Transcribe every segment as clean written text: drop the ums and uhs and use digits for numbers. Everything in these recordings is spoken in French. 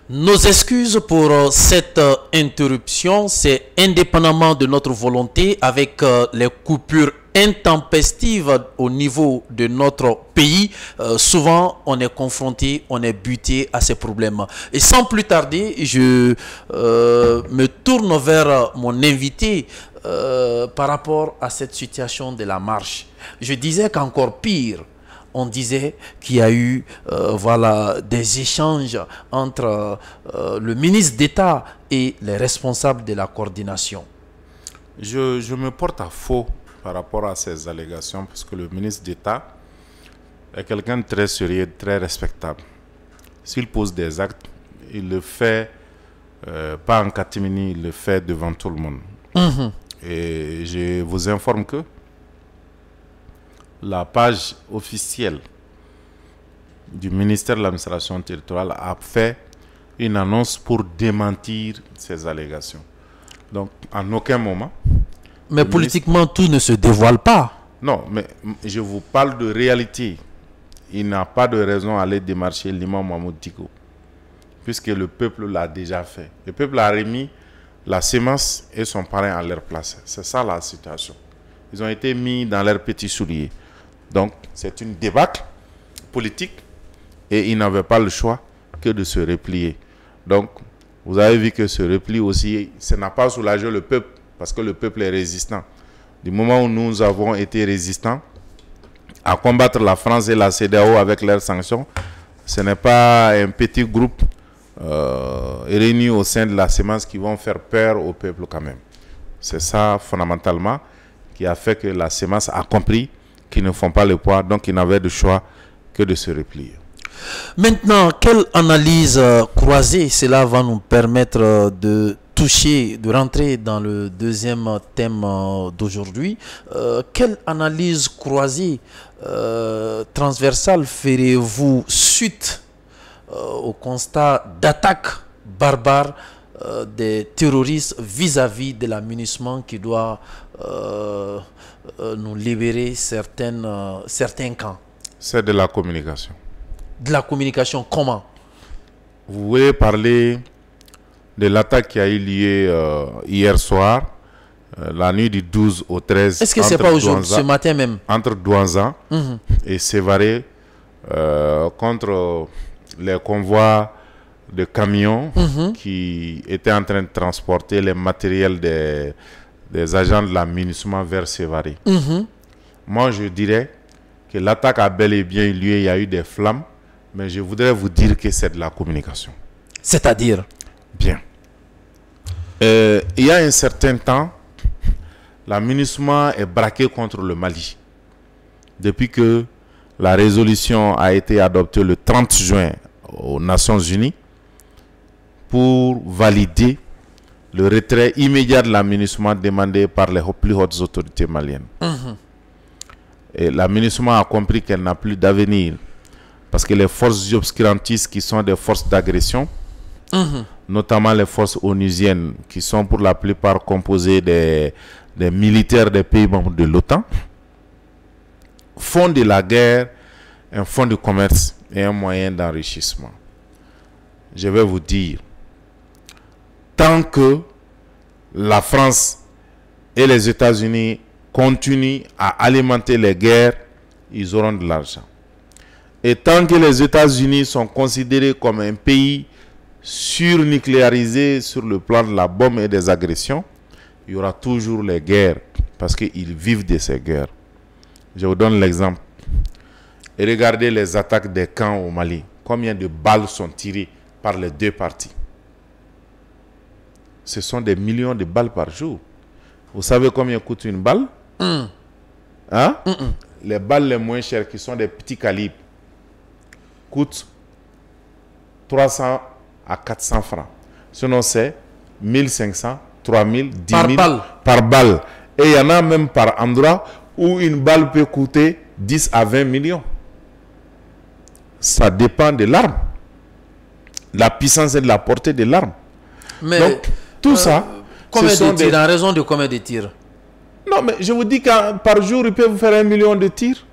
Nos excuses pour cette interruption, c'est indépendamment de notre volonté, avec les coupures intempestives au niveau de notre pays. Souvent, on est confronté, on est buté à ces problèmes. Et sans plus tarder, je me tourne vers mon invité par rapport à cette situation de la marche. Je disais qu'encore pire, on disait qu'il y a eu voilà, des échanges entre le ministre d'État et les responsables de la coordination. Je me porte à faux par rapport à ces allégations parce que le ministre d'État est quelqu'un de très sérieux, très respectable. S'il pose des actes, il le fait pas en catimini, il le fait devant tout le monde. Et je vous informe que la page officielle du ministère de l'administration territoriale a fait une annonce pour démentir ces allégations. Donc, en aucun moment... Mais politiquement, tout ne se dévoile pas. Non, mais je vous parle de réalité. Il n'a pas de raison d'aller démarcher l'imam Mahmoud Dicko, puisque le peuple l'a déjà fait. Le peuple a remis la sémence et son parrain à leur place. C'est ça la situation. Ils ont été mis dans leurs petits souliers. Donc, c'est une débâcle politique et ils n'avaient pas le choix que de se replier. Donc, vous avez vu que ce repli aussi, ça n'a pas soulagé le peuple parce que le peuple est résistant. Du moment où nous avons été résistants à combattre la France et la CEDEAO avec leurs sanctions, ce n'est pas un petit groupe réuni au sein de la sémence qui vont faire peur au peuple quand même. C'est ça fondamentalement qui a fait que la sémence a compris qu'ils ne font pas le poids, donc ils n'avaient de choix que de se replier. Maintenant, quelle analyse croisée, cela va nous permettre de toucher, de rentrer dans le deuxième thème d'aujourd'hui. Quelle analyse croisée, transversale ferez-vous suite au constat d'attaque barbare des terroristes vis-à-vis de la MINUSMA qui doit nous libérer certains camps? C'est de la communication. De la communication, comment? Vous voulez parler de l'attaque qui a eu lieu hier soir, la nuit du 12 au 13. Est-ce que ce n'est pas aujourd'hui, ce matin même? Entre Douanza et Sévaré, contre les convois de camions qui étaient en train de transporter les matériels des agents de la MINUSMA vers Sévaré. Moi, je dirais que l'attaque a bel et bien eu lieu, il y a eu des flammes, mais je voudrais vous dire que c'est de la communication. C'est-à-dire? Bien. Il y a un certain temps, la MINUSMA est braquée contre le Mali. Depuis que la résolution a été adoptée le 30 juin aux Nations Unies pour valider le retrait immédiat de la MINUSMA demandé par les plus hautes autorités maliennes. Et la MINUSMA a compris qu'elle n'a plus d'avenir parce que les forces obscurantistes qui sont des forces d'agression, notamment les forces onusiennes qui sont pour la plupart composées des militaires des pays membres de l'OTAN, font de la guerre un fonds de commerce et un moyen d'enrichissement. Je vais vous dire, tant que la France et les États-Unis continuent à alimenter les guerres, ils auront de l'argent. Et tant que les États-Unis sont considérés comme un pays surnucléarisé sur le plan de la bombe et des agressions, il y aura toujours les guerres parce qu'ils vivent de ces guerres. Je vous donne l'exemple. Et regardez les attaques des camps au Mali. Combien de balles sont tirées par les deux parties? Ce sont des millions de balles par jour. Vous savez combien coûte une balle? Hein? Les balles les moins chères, qui sont des petits calibres, coûtent 300 à 400 francs. Sinon, c'est 1500, 3000, 10 000 par balle. Et il y en a même par endroit où une balle peut coûter 10 à 20 millions. Ça dépend de l'arme, la puissance et de la portée de l'arme. Mais donc, tout ça... Combien de tirs, en raison de combien de tirs? Non, mais je vous dis que par jour, ils peuvent faire 1 million de tirs.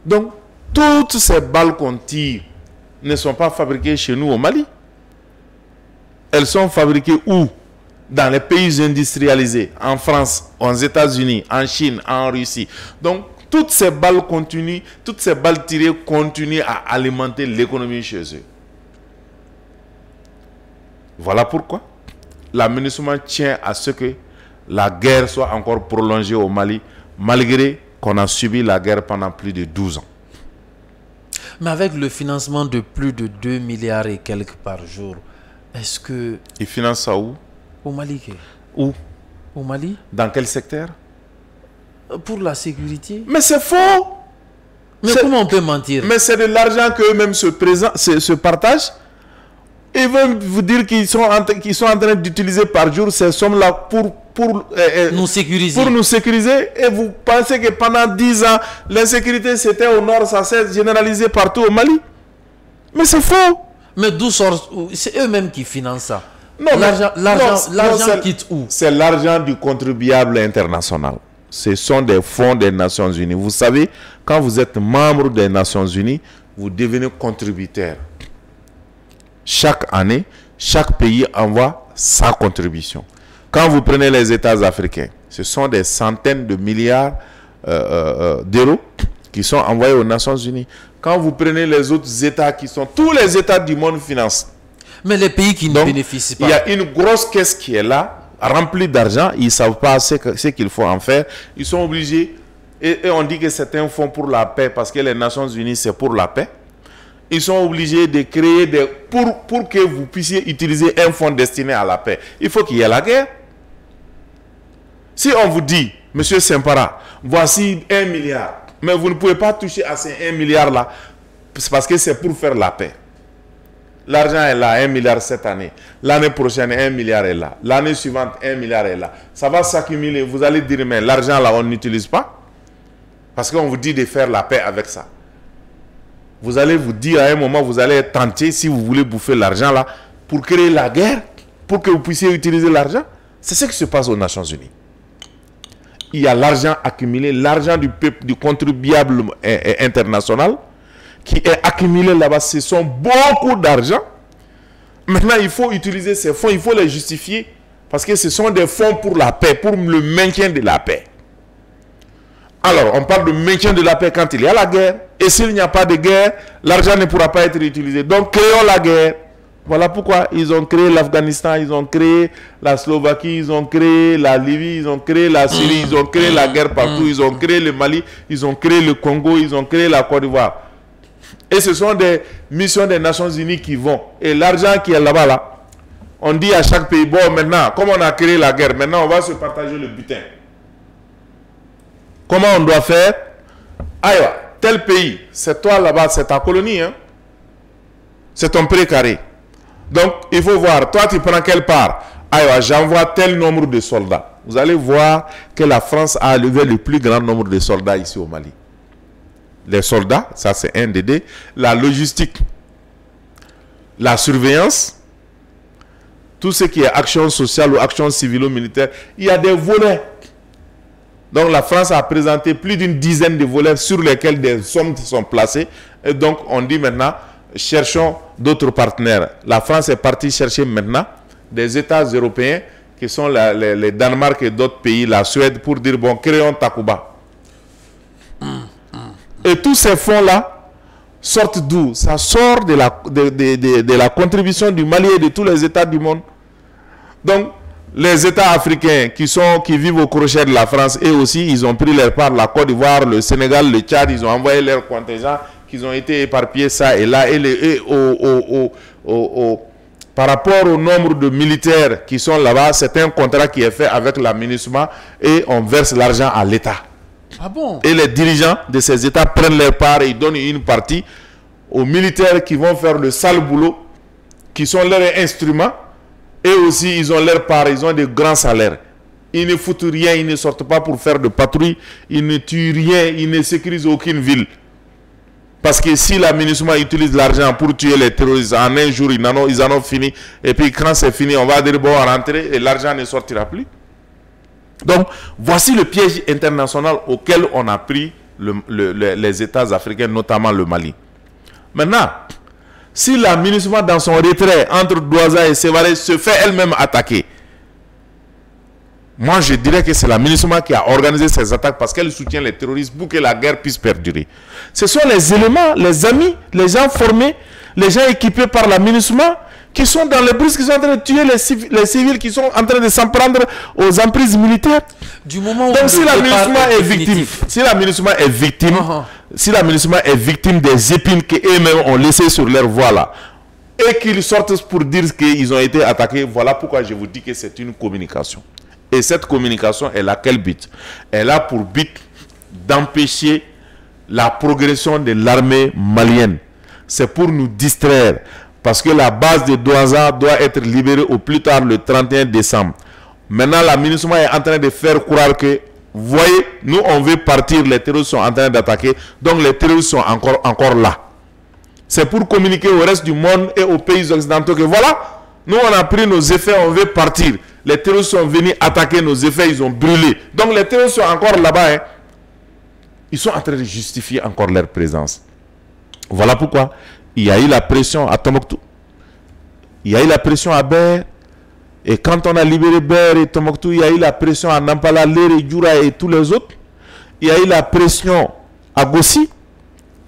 Donc, toutes ces balles qu'on tire, ne sont pas fabriquées chez nous au Mali. Elles sont fabriquées où? Dans les pays industrialisés, en France, aux États-Unis, en Chine, en Russie. Donc, toutes ces balles tirées continuent à alimenter l'économie chez eux. Voilà pourquoi la MINUSMA tient à ce que la guerre soit encore prolongée au Mali, malgré qu'on a subi la guerre pendant plus de 12 ans. Mais avec le financement de plus de 2 milliards et quelques par jour, est-ce que... Ils financent ça où? Au Mali. Où? Au Mali? Dans quel secteur? Pour la sécurité. Mais c'est faux! Mais comment on peut mentir? Mais c'est de l'argent qu'eux-mêmes se partagent. Ils veulent vous dire qu'ils sont en train d'utiliser par jour ces sommes-là pour nous sécuriser. Pour nous sécuriser. Et vous pensez que pendant 10 ans, l'insécurité c'était au nord, ça s'est généralisé partout au Mali? Mais c'est faux. Mais d'où sort? C'est eux-mêmes qui financent ça. Non, l'argent quitte où? C'est l'argent du contribuable international. Ce sont des fonds des Nations Unies. Vous savez, quand vous êtes membre des Nations Unies, vous devenez contributeur. Chaque année, chaque pays envoie sa contribution. Quand vous prenez les États africains, ce sont des centaines de milliards d'euros qui sont envoyés aux Nations Unies. Quand vous prenez les autres États qui sont... Tous les États du monde financent. Mais les pays qui ne bénéficient pas... Il y a une grosse caisse qui est là, remplie d'argent. Ils ne savent pas ce qu'il faut en faire. Ils sont obligés... Et on dit que c'est un fonds pour la paix parce que les Nations Unies, c'est pour la paix. Ils sont obligés de créer des... Pour que vous puissiez utiliser un fonds destiné à la paix, il faut qu'il y ait la guerre. Si on vous dit, Monsieur Sempara, voici 1 milliard, mais vous ne pouvez pas toucher à ces 1 milliard-là, parce que c'est pour faire la paix. L'argent est là, 1 milliard cette année. L'année prochaine, 1 milliard est là. L'année suivante, 1 milliard est là. Ça va s'accumuler. Vous allez dire, mais l'argent là, on n'utilise pas. Parce qu'on vous dit de faire la paix avec ça. Vous allez vous dire à un moment, vous allez être tenté, si vous voulez bouffer l'argent là, pour créer la guerre, pour que vous puissiez utiliser l'argent. C'est ce qui se passe aux Nations Unies. Il y a l'argent accumulé, l'argent du peuple, du contribuable international, qui est accumulé là-bas. Ce sont beaucoup d'argent. Maintenant, il faut utiliser ces fonds, il faut les justifier, parce que ce sont des fonds pour la paix, pour le maintien de la paix. Alors, on parle de maintien de la paix quand il y a la guerre. Et s'il n'y a pas de guerre, l'argent ne pourra pas être utilisé. Donc, créons la guerre. Voilà pourquoi ils ont créé l'Afghanistan, ils ont créé la Slovaquie, ils ont créé la Libye, ils ont créé la Syrie, ils ont créé la guerre partout, ils ont créé le Mali, ils ont créé le Congo, ils ont créé la Côte d'Ivoire. Et ce sont des missions des Nations Unies qui vont. Et l'argent qui est là-bas, là, on dit à chaque pays, bon, maintenant, comme on a créé la guerre, maintenant on va se partager le butin. Comment on doit faire? Aïe, tel pays, c'est toi là-bas, c'est ta colonie, hein? C'est ton précaré. Donc, il faut voir, toi tu prends quelle part? Aïe, j'envoie tel nombre de soldats. Vous allez voir que la France a levé le plus grand nombre de soldats ici au Mali. Les soldats, ça c'est un des deux. La logistique, la surveillance, tout ce qui est action sociale ou action civilo-militaire, il y a des volets. Donc la France a présenté plus d'une dizaine de volets sur lesquels des sommes sont placées. Et donc on dit maintenant, cherchons d'autres partenaires. La France est partie chercher maintenant des États européens qui sont les Danemark et d'autres pays, la Suède, pour dire, bon, créons Takuba. Et tous ces fonds-là sortent d'où? Ça sort de la contribution du Mali et de tous les États du monde. Donc, les États africains qui vivent au crochet de la France, eux aussi, ils ont pris leur part. La Côte d'Ivoire, le Sénégal, le Tchad, ils ont envoyé leurs contingents, qu'ils ont été éparpillés ça et là. Par rapport au nombre de militaires qui sont là-bas, c'est un contrat qui est fait avec la MINUSMA et on verse l'argent à l'État. Ah bon? Et les dirigeants de ces États prennent leur part et ils donnent une partie aux militaires qui vont faire le sale boulot, qui sont leurs instruments. Et aussi, ils ont leur part, ils ont de grands salaires. Ils ne foutent rien, ils ne sortent pas pour faire de patrouille, ils ne tuent rien, ils ne sécurisent aucune ville. Parce que si la MINUSMA utilise l'argent pour tuer les terroristes, en un jour, ils en ont fini. Et puis quand c'est fini, on va dire, bon, rentrer, et l'argent ne sortira plus. Donc, voici le piège international auquel on a pris les États africains, notamment le Mali. Maintenant, Si la MINUSMA, dans son retrait entre Douaza et Sévaré, se fait elle-même attaquer, moi je dirais que c'est la MINUSMA qui a organisé ces attaques parce qu'elle soutient les terroristes pour que la guerre puisse perdurer. Ce sont les éléments, les amis, les gens formés, les gens équipés par la MINUSMA qui sont dans les brises, qui sont en train de tuer les civils, qui sont en train de s'en prendre aux emprises militaires. Du moment où donc si la MINUSMA est victime, si la MINUSMA est victime, si la MINUSMA est victime des épines qu'eux-mêmes ont laissées sur leur voie là, et qu'ils sortent pour dire qu'ils ont été attaqués, voilà pourquoi je vous dis que c'est une communication. Et cette communication, elle a quel but? Elle a pour but d'empêcher la progression de l'armée malienne. C'est pour nous distraire. Parce que la base de Douaza doit être libérée au plus tard le 31 décembre. Maintenant, la MINUSMA est en train de faire croire que, vous voyez, nous on veut partir, les terroristes sont en train d'attaquer, donc les terroristes sont encore là. C'est pour communiquer au reste du monde et aux pays occidentaux que voilà, nous on a pris nos effets, on veut partir. Les terroristes sont venus attaquer nos effets, ils ont brûlé. Donc les terroristes sont encore là-bas. Hein. Ils sont en train de justifier encore leur présence. Voilà pourquoi il y a eu la pression à Tombouctou. Il y a eu la pression à Ber. Et quand on a libéré Ber et Tombouctou, il y a eu la pression à Nampala, Léré, Djoura et tous les autres. Il y a eu la pression à Gossi.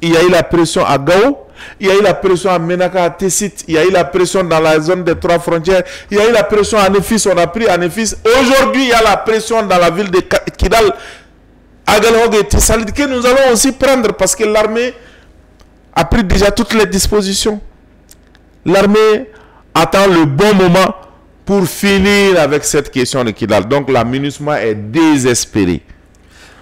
Il y a eu la pression à Gao. Il y a eu la pression à Menaka, à Tessit. Il y a eu la pression dans la zone des 3 frontières. Il y a eu la pression à Nefis. On a pris à Nefis. Aujourd'hui, il y a la pression dans la ville de Kidal, Agalhog et Tissalid que nous allons aussi prendre parce que l'armée a pris déjà toutes les dispositions. L'armée attend le bon moment pour finir avec cette question de Kidal. Donc la MINUSMA est désespérée.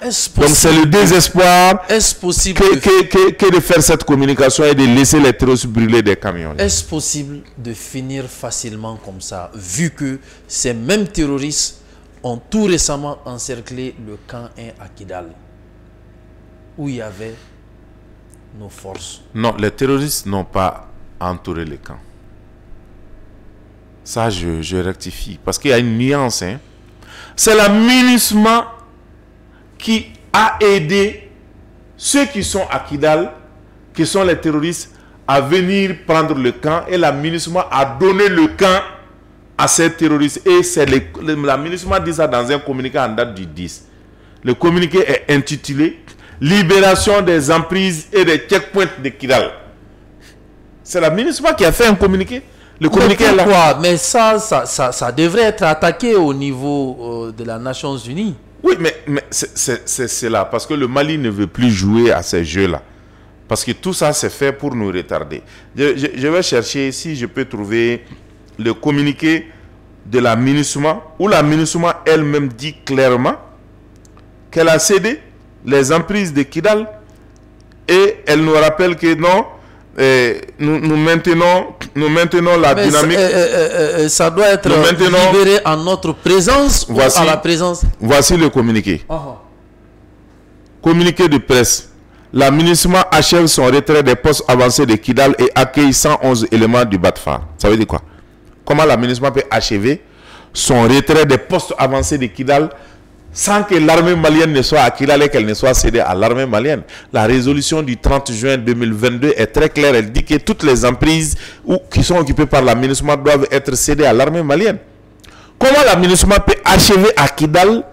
Donc c'est le désespoir que de faire cette communication et de laisser les terroristes brûler des camions. Est-ce possible de finir facilement comme ça, vu que ces mêmes terroristes ont tout récemment encerclé le camp 1 à Kidal, où il y avait nos forces? Non, les terroristes n'ont pas entouré le camp. Ça, je rectifie. Parce qu'il y a une nuance. Hein. C'est la MINUSMA qui a aidé ceux qui sont à Kidal, qui sont les terroristes, à venir prendre le camp. Et la MINUSMA a donné le camp à ces terroristes. Et c'est la MINUSMA dit ça dans un communiqué en date du 10. Le communiqué est intitulé « Libération des emprises et des checkpoints de Kidal ». C'est la MINUSMA qui a fait un communiqué. Le communiqué est là. Mais ça devrait être attaqué au niveau de las Nations Unies. Oui, mais c'est là. Parce que le Mali ne veut plus jouer à ces jeux-là. Parce que tout ça, c'est fait pour nous retarder. Je vais chercher si je peux trouver le communiqué de la MINUSMA, où la MINUSMA elle-même dit clairement qu'elle a cédé les emprises de Kidal et elle nous rappelle que non, nous maintenons la dynamique. Ça doit être libéré en notre présence ou à la présence. Voici le communiqué. Communiqué de presse. La MINUSMA achève son retrait des postes avancés de Kidal et accueille 111 éléments du BATFA. Ça veut dire quoi? Comment la MINUSMA peut achever son retrait des postes avancés de Kidal sans que l'armée malienne ne soit à Kidal et qu'elle ne soit cédée à l'armée malienne? La résolution du 30 juin 2022 est très claire. Elle dit que toutes les emprises qui sont occupées par la MINUSMA doivent être cédées à l'armée malienne. Comment la MINUSMA peut achever à Kidal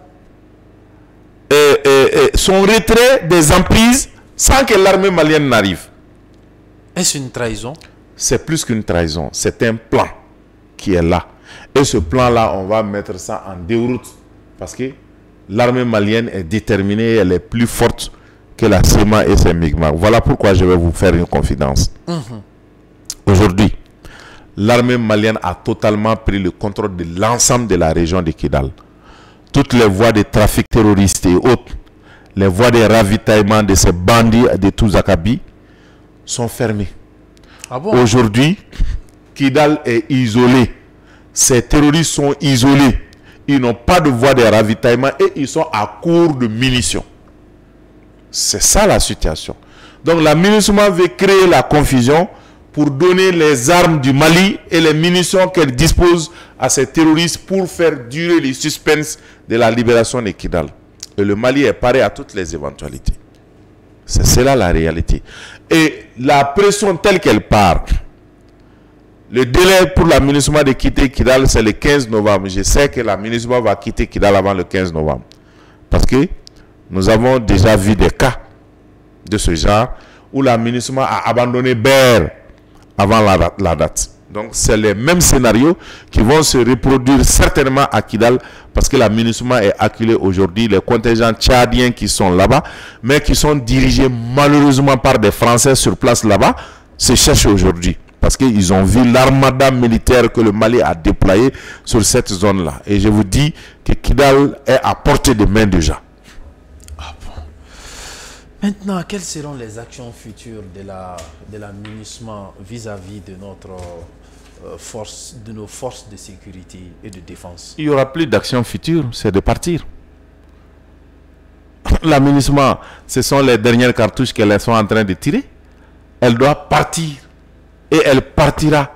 son retrait des emprises sans que l'armée malienne n'arrive? Est-ce une trahison? C'est plus qu'une trahison. C'est un plan qui est là. Et ce plan-là, on va mettre ça en déroute. Parce que l'armée malienne est déterminée, elle est plus forte que la CEMA et ses MIGMA. Voilà pourquoi je vais vous faire une confidence. Aujourd'hui, l'armée malienne a totalement pris le contrôle de l'ensemble de la région de Kidal. Toutes les voies de trafic terroriste et autres, les voies de ravitaillement de ces bandits de Touzakabi sont fermées. Ah bon? Aujourd'hui, Kidal est isolé. Ces terroristes sont isolés. Ils n'ont pas de voie de ravitaillement et ils sont à court de munitions. C'est ça la situation. Donc la MINUSMA veut créer la confusion pour donner les armes du Mali et les munitions qu'elle dispose à ces terroristes pour faire durer le suspense de la libération de Kidal. Et le Mali est paré à toutes les éventualités. C'est cela la réalité. Et la pression telle qu'elle part, Le délai pour la MINUSMA de quitter Kidal, c'est le 15 novembre. Je sais que la MINUSMA va quitter Kidal avant le 15 novembre. Parce que nous avons déjà vu des cas de ce genre où la MINUSMA a abandonné Ber avant la date. Donc, c'est les mêmes scénarios qui vont se reproduire certainement à Kidal parce que la MINUSMA est acculée aujourd'hui. Les contingents tchadiens qui sont là-bas, mais qui sont dirigés malheureusement par des Français sur place là-bas, se cherchent aujourd'hui. Parce qu'ils ont vu l'armada militaire que le Mali a déployée sur cette zone-là. Et je vous dis que Kidal est à portée de main déjà. Ah bon. Maintenant, quelles seront les actions futures de la MINUSMA vis-à-vis de notre de nos forces de sécurité et de défense? Il n'y aura plus d'action future, c'est de partir. La MINUSMA, ce sont les dernières cartouches qu'elles sont en train de tirer. Elle doit partir. Et elle partira.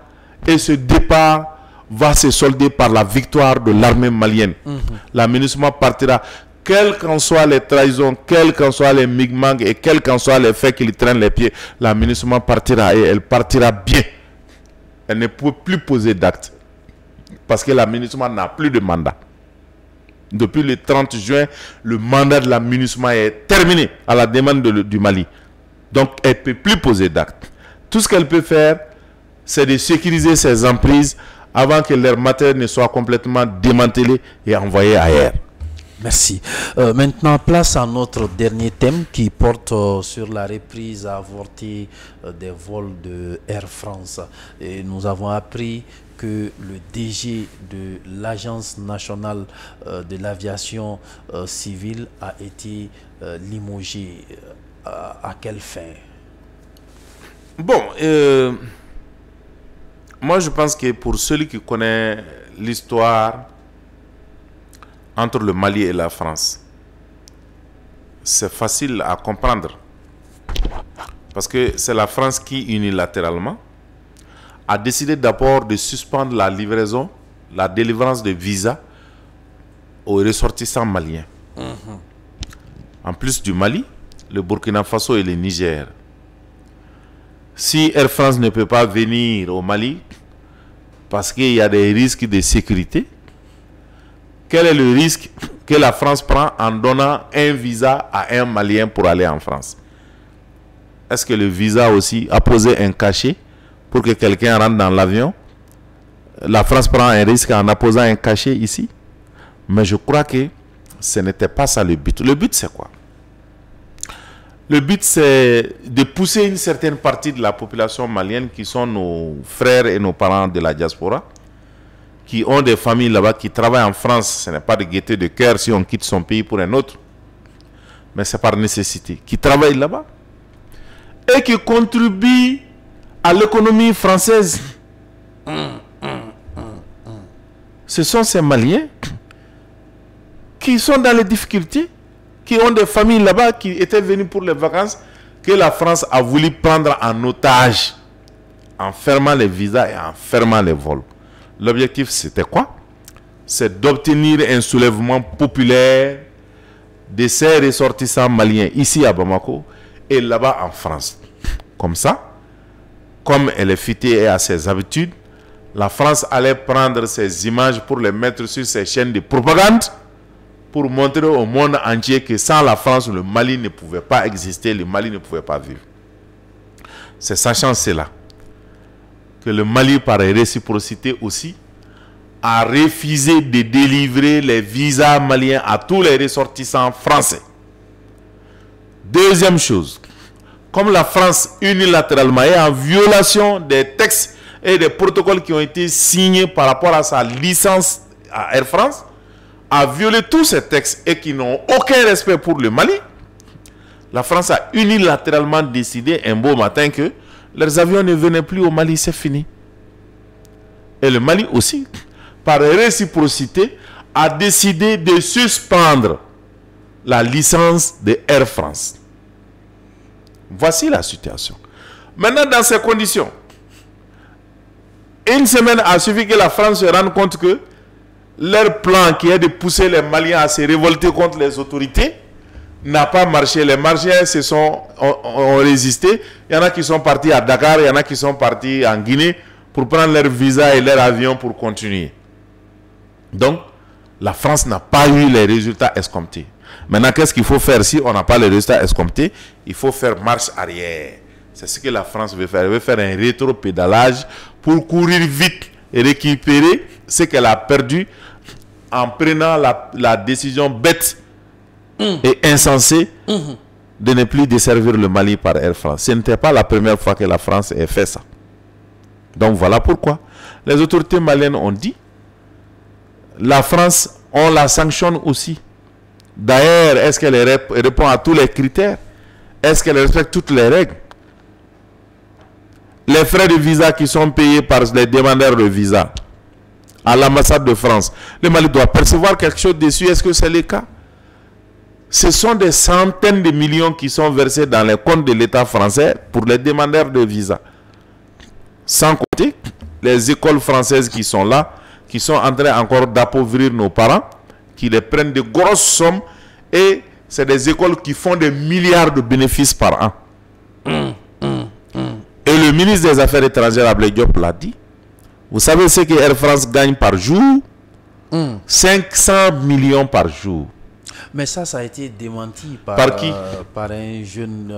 Et ce départ va se solder par la victoire de l'armée malienne. La MINUSMA partira. Quelles qu'en soient les trahisons, quels qu'en soient les migmangs et quels qu'en soient les faits qui lui traînent les pieds, la MINUSMA partira et elle partira bien. Elle ne peut plus poser d'acte. Parce que la MINUSMA n'a plus de mandat. Depuis le 30 juin, le mandat de la MINUSMA est terminé à la demande du Mali. Donc, elle ne peut plus poser d'acte. Tout ce qu'elle peut faire, c'est de sécuriser ses emprises avant que leur matériel ne soit complètement démantelé et envoyé ailleurs. Merci. Maintenant, place à notre dernier thème qui porte sur la reprise avortée des vols de Air France. Et nous avons appris que le DG de l'Agence nationale de l'aviation civile a été limogé. À quelle fin? Bon, moi je pense que pour celui qui connaît l'histoire entre le Mali et la France, c'est facile à comprendre. Parce que c'est la France qui unilatéralement a décidé d'abord de suspendre la livraison, la délivrance de visas aux ressortissants maliens. En plus du Mali, le Burkina Faso et le Niger. Si Air France ne peut pas venir au Mali parce qu'il y a des risques de sécurité, quel est le risque que la France prend en donnant un visa à un Malien pour aller en France? Est-ce que le visa aussi a posé un cachet pour que quelqu'un rentre dans l'avion? La France prend un risque en apposant un cachet ici? Mais je crois que ce n'était pas ça le but. Le but, c'est quoi? Le but, c'est de pousser une certaine partie de la population malienne qui sont nos frères et nos parents de la diaspora, qui ont des familles là-bas, qui travaillent en France. Ce n'est pas de gaieté de cœur si on quitte son pays pour un autre, mais c'est par nécessité. Qui travaillent là-bas et qui contribuent à l'économie française. Ce sont ces Maliens qui sont dans les difficultés, qui ont des familles là-bas, qui étaient venus pour les vacances, que la France a voulu prendre en otage, en fermant les visas et en fermant les vols. L'objectif, c'était quoi? C'est d'obtenir un soulèvement populaire de ces ressortissants maliens ici à Bamako et là-bas en France. Comme ça, comme elle est fitée et a ses habitudes, la France allait prendre ces images pour les mettre sur ses chaînes de propagande, pour montrer au monde entier que sans la France, le Mali ne pouvait pas exister, le Mali ne pouvait pas vivre. C'est sachant cela que le Mali, par réciprocité aussi, a refusé de délivrer les visas maliens à tous les ressortissants français. Deuxième chose, comme la France unilatéralement est en violation des textes et des protocoles qui ont été signés par rapport à sa licence à Air France, a violé tous ces textes et qui n'ont aucun respect pour le Mali, la France a unilatéralement décidé un beau matin que leurs avions ne venaient plus au Mali, c'est fini. Et le Mali aussi, par réciprocité, a décidé de suspendre la licence de Air France. Voici la situation. Maintenant, dans ces conditions, une semaine a suffi que la France se rende compte que leur plan qui est de pousser les Maliens à se révolter contre les autorités n'a pas marché. Les Maliens ont résisté. Il y en a qui sont partis à Dakar, il y en a qui sont partis en Guinée pour prendre leur visa et leur avion pour continuer. Donc, la France n'a pas eu les résultats escomptés. Maintenant, qu'est-ce qu'il faut faire si on n'a pas les résultats escomptés? Il faut faire marche arrière. C'est ce que la France veut faire. Elle veut faire un rétro-pédalage pour courir vite et récupérer ce qu'elle a perdu en prenant la décision bête et insensée de ne plus desservir le Mali par Air France. Ce n'était pas la première fois que la France ait fait ça. Donc voilà pourquoi les autorités maliennes ont dit la France, on la sanctionne aussi. D'ailleurs, est-ce qu'elle répond à tous les critères? Est-ce qu'elle respecte toutes les règles? Les frais de visa qui sont payés par les demandeurs de visa à l'ambassade de France, le Mali doit percevoir quelque chose dessus. Est-ce que c'est le cas? Ce sont des centaines de millions qui sont versés dans les comptes de l'État français pour les demandeurs de visa. Sans compter les écoles françaises qui sont là, qui sont en train encore d'appauvrir nos parents, qui les prennent de grosses sommes, et c'est des écoles qui font des milliards de bénéfices par an. Et le ministre des Affaires étrangères, Ablé Diop, l'a dit. Vous savez ce que Air France gagne par jour? 500 millions par jour. Mais ça a été démenti par qui? Par un jeune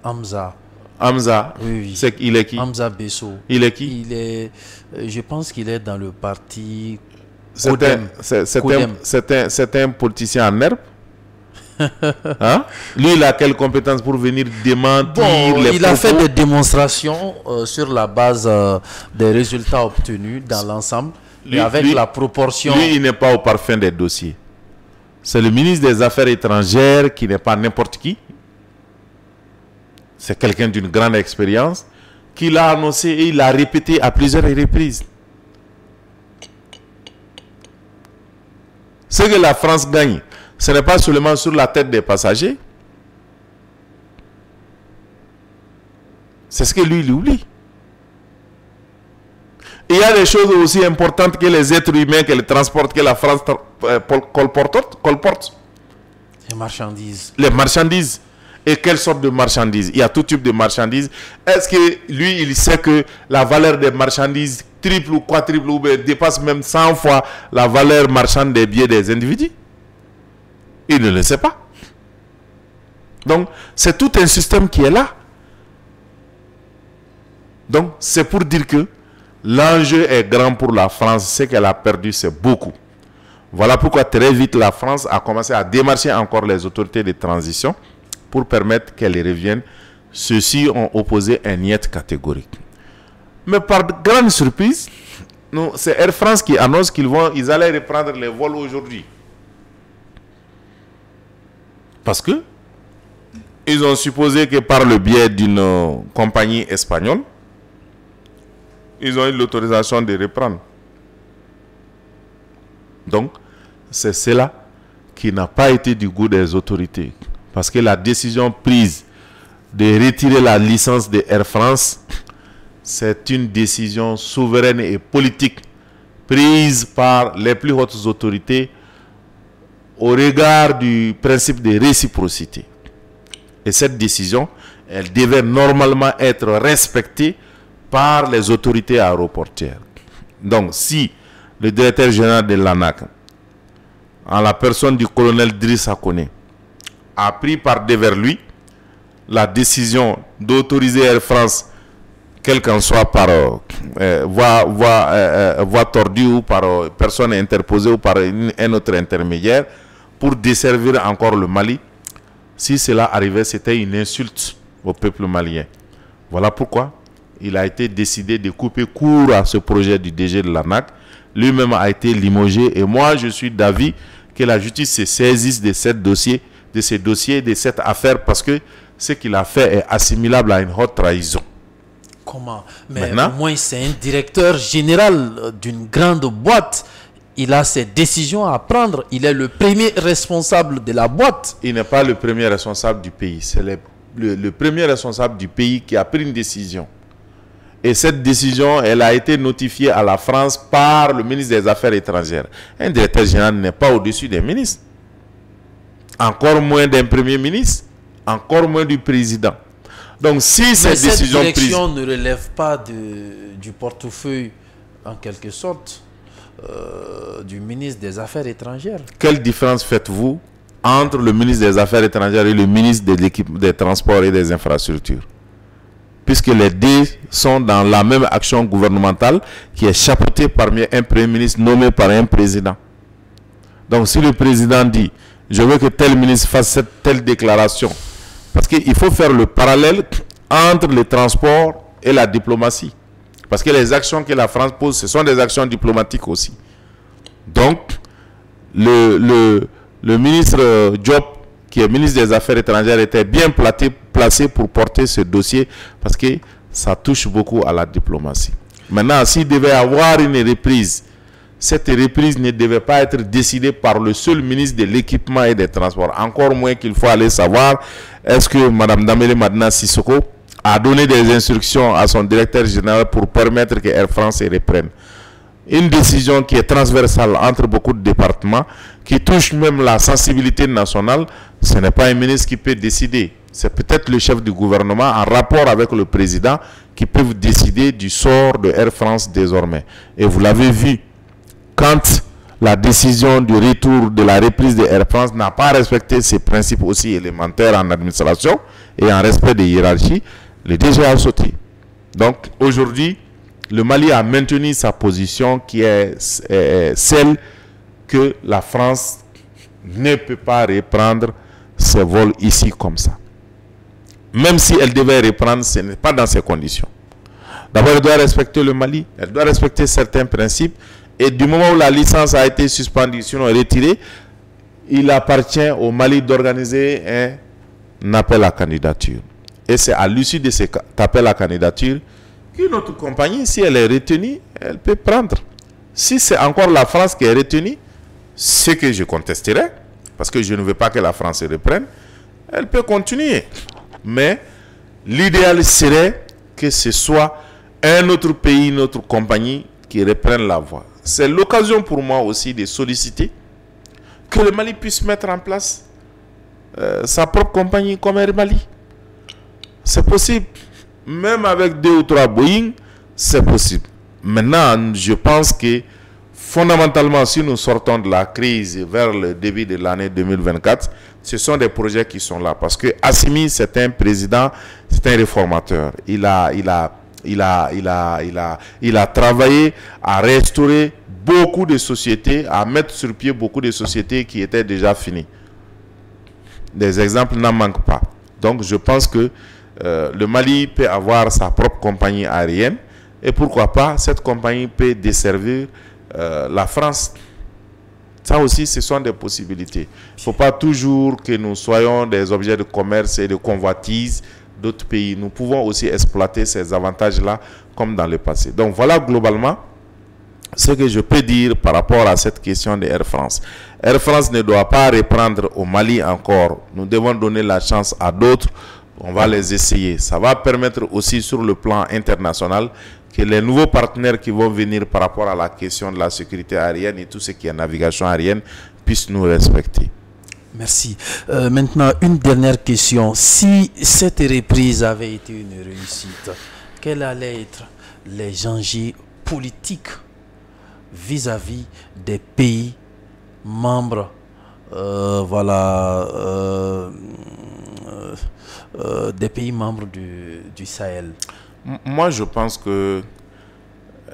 Hamza. Hamza, oui. Il est qui? Hamza Besso. Il est qui? Il est, je pense qu'il est dans le parti Kodem. C'est un politicien en herbe. Hein? Lui, il a quelle compétence pour venir démentir les il propos? a fait des démonstrations sur la base des résultats obtenus dans l'ensemble, et avec la proportion. Lui, il n'est pas au parfum des dossiers. C'est le ministre des Affaires étrangères qui n'est pas n'importe qui. C'est quelqu'un d'une grande expérience qui l'a annoncé et il l'a répété à plusieurs reprises. Ce que la France gagne, ce n'est pas seulement sur la tête des passagers. C'est ce que lui, il oublie. Il y a des choses aussi importantes que les êtres humains, que les transports, que la France colporte. Les marchandises. Les marchandises. Et quelle sorte de marchandises? Il y a tout type de marchandises. Est-ce que lui, il sait que la valeur des marchandises triple ou quadruple ou dépasse même 100 fois la valeur marchande des biens des individus? Il ne le sait pas. Donc, c'est tout un système qui est là. Donc, c'est pour dire que l'enjeu est grand pour la France. Ce qu'elle a perdu, c'est beaucoup. Voilà pourquoi très vite la France a commencé à démarcher encore les autorités de transition pour permettre qu'elles reviennent. Ceux-ci ont opposé un niet catégorique. Mais par grande surprise, c'est Air France qui annonce qu'ils allaient reprendre les vols aujourd'hui. Parce que ils ont supposé que par le biais d'une compagnie espagnole, ils ont eu l'autorisation de reprendre. Donc, c'est cela qui n'a pas été du goût des autorités. Parce que la décision prise de retirer la licence de Air France, c'est une décision souveraine et politique prise par les plus hautes autorités au regard du principe de réciprocité. Et cette décision, elle devait normalement être respectée par les autorités aéroportières. Donc, si le directeur général de l'ANAC, en la personne du colonel Driss Akone, a pris par devers lui la décision d'autoriser Air France, quelle qu'en soit par voie tordue ou par personne interposée ou par un autre intermédiaire, pour desservir encore le Mali, si cela arrivait, c'était une insulte au peuple malien. Voilà pourquoi il a été décidé de couper court à ce projet du DG de l'ANAC. Lui-même a été limogé, et moi je suis d'avis que la justice se saisisse de ces dossiers, de cette affaire, parce que ce qu'il a fait est assimilable à une haute trahison. Comment? Mais au moins c'est un directeur général d'une grande boîte. Il a ses décisions à prendre. Il est le premier responsable de la boîte. Il n'est pas le premier responsable du pays. C'est le premier responsable du pays qui a pris une décision. Et cette décision, elle a été notifiée à la France par le ministre des Affaires étrangères. Un directeur général n'est pas au-dessus des ministres. Encore moins d'un premier ministre. Encore moins du président. Donc si cette décision cette direction ne relève pas du portefeuille, en quelque sorte, du ministre des Affaires étrangères. Quelle différence faites-vous entre le ministre des Affaires étrangères et le ministre des Transports et des Infrastructures? Puisque les deux sont dans la même action gouvernementale qui est chapeautée par un premier ministre nommé par un président. Donc si le président dit « je veux que tel ministre fasse cette telle déclaration », parce qu'il faut faire le parallèle entre les transports et la diplomatie. Parce que les actions que la France pose, ce sont des actions diplomatiques aussi. Donc, le ministre Diop, qui est ministre des Affaires étrangères, était bien placé pour porter ce dossier parce que ça touche beaucoup à la diplomatie. Maintenant, s'il devait y avoir une reprise, cette reprise ne devait pas être décidée par le seul ministre de l'équipement et des transports. Encore moins qu'il faut aller savoir, est-ce que Mme Damele Madina Sissoko a donné des instructions à son directeur général pour permettre que Air France reprenne. Une décision qui est transversale entre beaucoup de départements, qui touche même la sensibilité nationale, ce n'est pas un ministre qui peut décider. C'est peut-être le chef du gouvernement en rapport avec le président qui peuvent décider du sort de Air France désormais. Et vous l'avez vu, quand la décision du retour de la reprise de Air France n'a pas respecté ces principes aussi élémentaires en administration et en respect des hiérarchies, le DG a sauté. Donc aujourd'hui, le Mali a maintenu sa position qui est celle que la France ne peut pas reprendre ses vols ici comme ça. Même si elle devait reprendre, ce n'est pas dans ces conditions. D'abord, elle doit respecter le Mali, elle doit respecter certains principes. Et du moment où la licence a été suspendue, sinon retirée, il appartient au Mali d'organiser un appel à candidature. Et c'est à l'issue de cet appel à candidature qu'une autre compagnie, si elle est retenue, elle peut prendre. Si c'est encore la France qui est retenue, ce que je contesterai, parce que je ne veux pas que la France reprenne, elle peut continuer. Mais l'idéal serait que ce soit un autre pays, une autre compagnie qui reprenne la voie. C'est l'occasion pour moi aussi de solliciter que le Mali puisse mettre en place sa propre compagnie comme Air Mali. C'est possible. Même avec 2 ou 3 Boeing, c'est possible. Maintenant, je pense que fondamentalement, si nous sortons de la crise vers le début de l'année 2024, ce sont des projets qui sont là. Parce que Assimi, c'est un président, c'est un réformateur. Il a travaillé à restaurer beaucoup de sociétés, à mettre sur pied beaucoup de sociétés qui étaient déjà finies. Des exemples n'en manquent pas. Donc je pense que le Mali peut avoir sa propre compagnie aérienne et pourquoi pas cette compagnie peut desservir la France. Ça aussi, ce sont des possibilités. Il ne faut pas toujours que nous soyons des objets de commerce et de convoitise d'autres pays. Nous pouvons aussi exploiter ces avantages-là comme dans le passé. Donc voilà globalement ce que je peux dire par rapport à cette question de Air France. Air France ne doit pas reprendre au Mali encore. Nous devons donner la chance à d'autres. On va les essayer. Ça va permettre aussi sur le plan international que les nouveaux partenaires qui vont venir par rapport à la question de la sécurité aérienne et tout ce qui est navigation aérienne puissent nous respecter. Merci. Maintenant, une dernière question. Si cette reprise avait été une réussite, quels allaient être les enjeux politiques vis-à-vis des pays membres des pays membres du Sahel? Moi, je pense que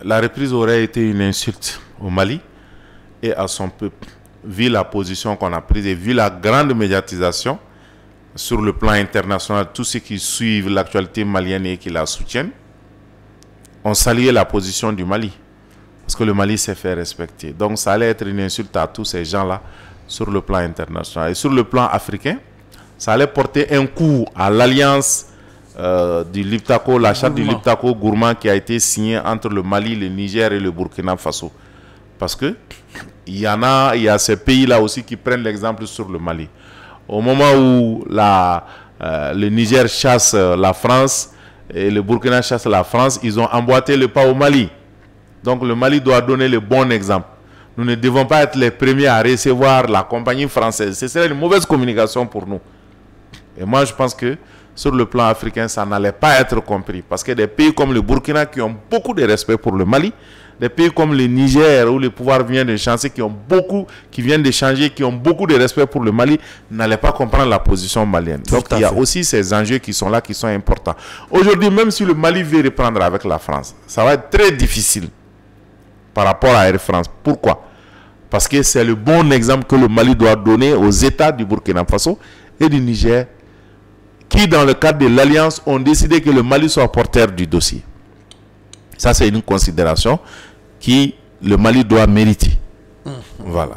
la reprise aurait été une insulte au Mali et à son peuple, vu la position qu'on a prise et vu la grande médiatisation sur le plan international, tous ceux qui suivent l'actualité malienne et qui la soutiennent, ont salué la position du Mali, parce que le Mali s'est fait respecter. Donc ça allait être une insulte à tous ces gens-là sur le plan international. Et sur le plan africain, ça allait porter un coup à l'alliance du Liptako, la charte du Liptako Gourmand qui a été signée entre le Mali, le Niger et le Burkina Faso. Parce que il y a ces pays-là aussi qui prennent l'exemple sur le Mali. Au moment où le Niger chasse la France et le Burkina chasse la France, ils ont emboîté le pas au Mali. Donc le Mali doit donner le bon exemple. Nous ne devons pas être les premiers à recevoir la compagnie française. Ce serait une mauvaise communication pour nous. Et moi, je pense que sur le plan africain, ça n'allait pas être compris. Parce que des pays comme le Burkina, qui ont beaucoup de respect pour le Mali, des pays comme le Niger, où le pouvoir vient de changer, qui viennent de changer, qui ont beaucoup de respect pour le Mali, n'allaient pas comprendre la position malienne. Donc, il y a aussi ces enjeux qui sont là, qui sont importants. Aujourd'hui, même si le Mali veut reprendre avec la France, ça va être très difficile par rapport à Air France. Pourquoi? Parce que c'est le bon exemple que le Mali doit donner aux États du Burkina Faso et du Niger, qui, dans le cadre de l'Alliance, ont décidé que le Mali soit porteur du dossier. Ça, c'est une considération que le Mali doit mériter. Voilà.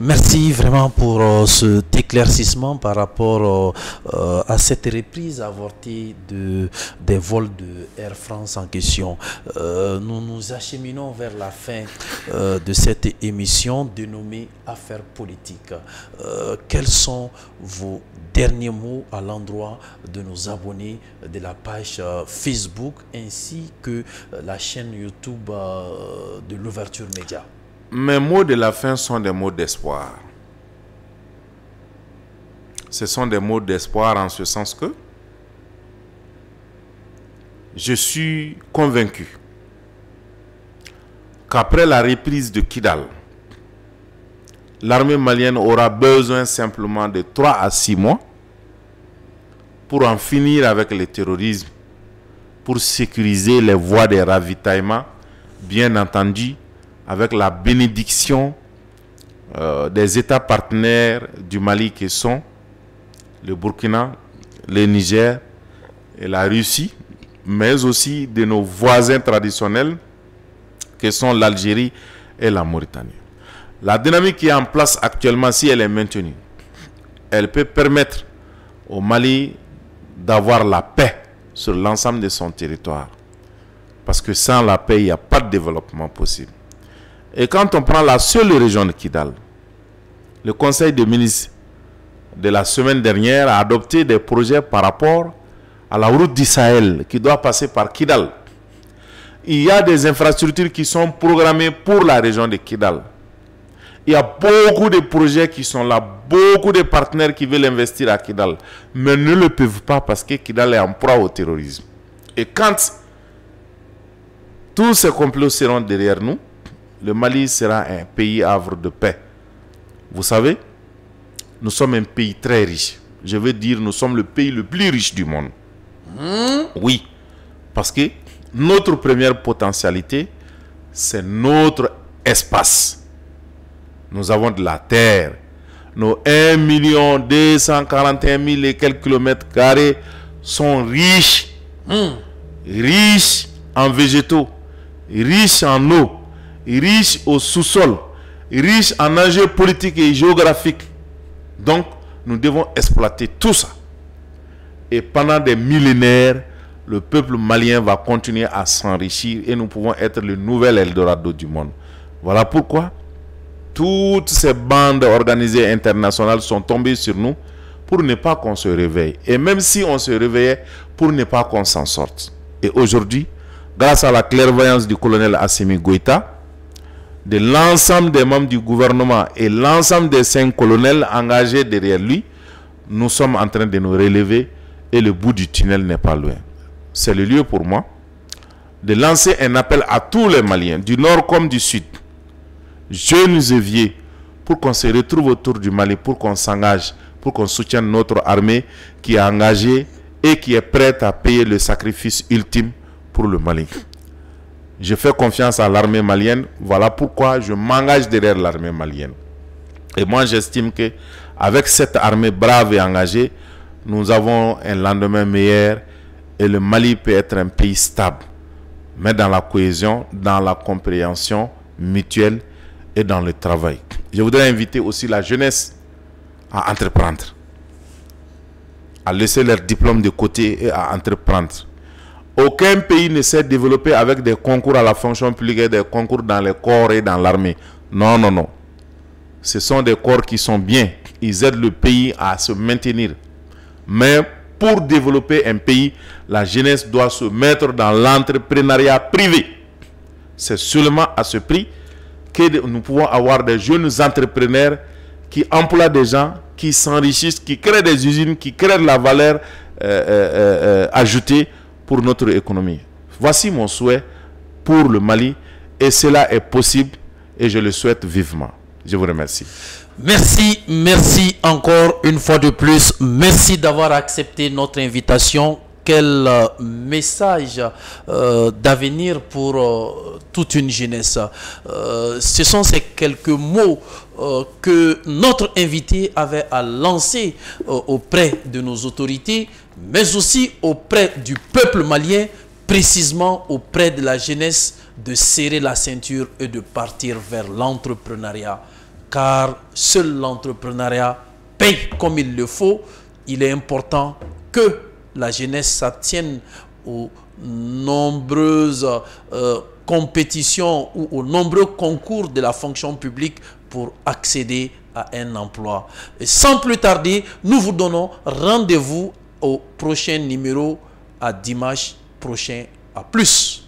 Merci vraiment pour cet éclaircissement par rapport à cette reprise avortée des vols de Air France en question. Nous nous acheminons vers la fin de cette émission dénommée Affaires politiques. Quels sont vos derniers mots à l'endroit de nos abonnés de la page Facebook ainsi que la chaîne YouTube de l'Ouverture Média? Mes mots de la fin sont des mots d'espoir. Ce sont des mots d'espoir en ce sens que je suis convaincu qu'après la reprise de Kidal, l'armée malienne aura besoin simplement de 3 à 6 mois pour en finir avec le terrorisme, pour sécuriser les voies de ravitaillement, bien entendu, avec la bénédiction des États partenaires du Mali qui sont le Burkina, le Niger et la Russie, mais aussi de nos voisins traditionnels qui sont l'Algérie et la Mauritanie. La dynamique qui est en place actuellement, si elle est maintenue, elle peut permettre au Mali d'avoir la paix sur l'ensemble de son territoire. Parce que sans la paix, il n'y a pas de développement possible. Et quand on prend la seule région de Kidal, le Conseil des ministres de la semaine dernière a adopté des projets par rapport à la route du Sahel qui doit passer par Kidal. Il y a des infrastructures qui sont programmées pour la région de Kidal. Il y a beaucoup de projets qui sont là, beaucoup de partenaires qui veulent investir à Kidal, mais ne le peuvent pas parce que Kidal est en proie au terrorisme. Et quand tous ces complots seront derrière nous, le Mali sera un pays havre de paix. Vous savez, nous sommes un pays très riche. Je veux dire, nous sommes le pays le plus riche du monde. Oui, parce que notre première potentialité, c'est notre espace. Nous avons de la terre. Nos 1 241 000 et quelques kilomètres carrés sont riches. Riches en végétaux, riches en eau, riches au sous-sol, riches en enjeux politiques et géographiques. Donc, nous devons exploiter tout ça. Et pendant des millénaires, le peuple malien va continuer à s'enrichir et nous pouvons être le nouvel Eldorado du monde. Voilà pourquoi toutes ces bandes organisées internationales sont tombées sur nous pour ne pas qu'on se réveille. Et même si on se réveillait, pour ne pas qu'on s'en sorte. Et aujourd'hui, grâce à la clairvoyance du colonel Assimi Goïta, de l'ensemble des membres du gouvernement et l'ensemble des 5 colonels engagés derrière lui, nous sommes en train de nous relever et le bout du tunnel n'est pas loin. C'est le lieu pour moi de lancer un appel à tous les Maliens, du nord comme du sud, jeunes et vieux, pour qu'on se retrouve autour du Mali, pour qu'on s'engage, pour qu'on soutienne notre armée qui est engagée et qui est prête à payer le sacrifice ultime pour le Mali. Je fais confiance à l'armée malienne. Voilà pourquoi je m'engage derrière l'armée malienne. Et moi, j'estime que avec cette armée brave et engagée, nous avons un lendemain meilleur et le Mali peut être un pays stable, mais dans la cohésion, dans la compréhension mutuelle et dans le travail. Je voudrais inviter aussi la jeunesse à entreprendre, à laisser leur diplôme de côté et à entreprendre. Aucun pays ne s'est développé avec des concours à la fonction publique et des concours dans les corps et dans l'armée. Non, non, non. Ce sont des corps qui sont bien. Ils aident le pays à se maintenir. Mais pour développer un pays, la jeunesse doit se mettre dans l'entrepreneuriat privé. C'est seulement à ce prix que nous pouvons avoir des jeunes entrepreneurs qui emploient des gens, qui s'enrichissent, qui créent des usines, qui créent de la valeur ajoutée pour notre économie. Voici mon souhait pour le Mali et cela est possible et je le souhaite vivement. Je vous remercie. Merci, merci encore une fois de plus. Merci d'avoir accepté notre invitation. Quel message d'avenir pour toute une jeunesse. Ce sont ces quelques mots que notre invité avait à lancer auprès de nos autorités, mais aussi auprès du peuple malien, précisément auprès de la jeunesse, de serrer la ceinture et de partir vers l'entrepreneuriat. Car seul l'entrepreneuriat paye comme il le faut. Il est important que la jeunesse s'abstienne aux nombreuses compétitions ou aux nombreux concours de la fonction publique pour accéder à un emploi. Et sans plus tarder, nous vous donnons rendez-vous au prochain numéro à dimanche prochain. À plus.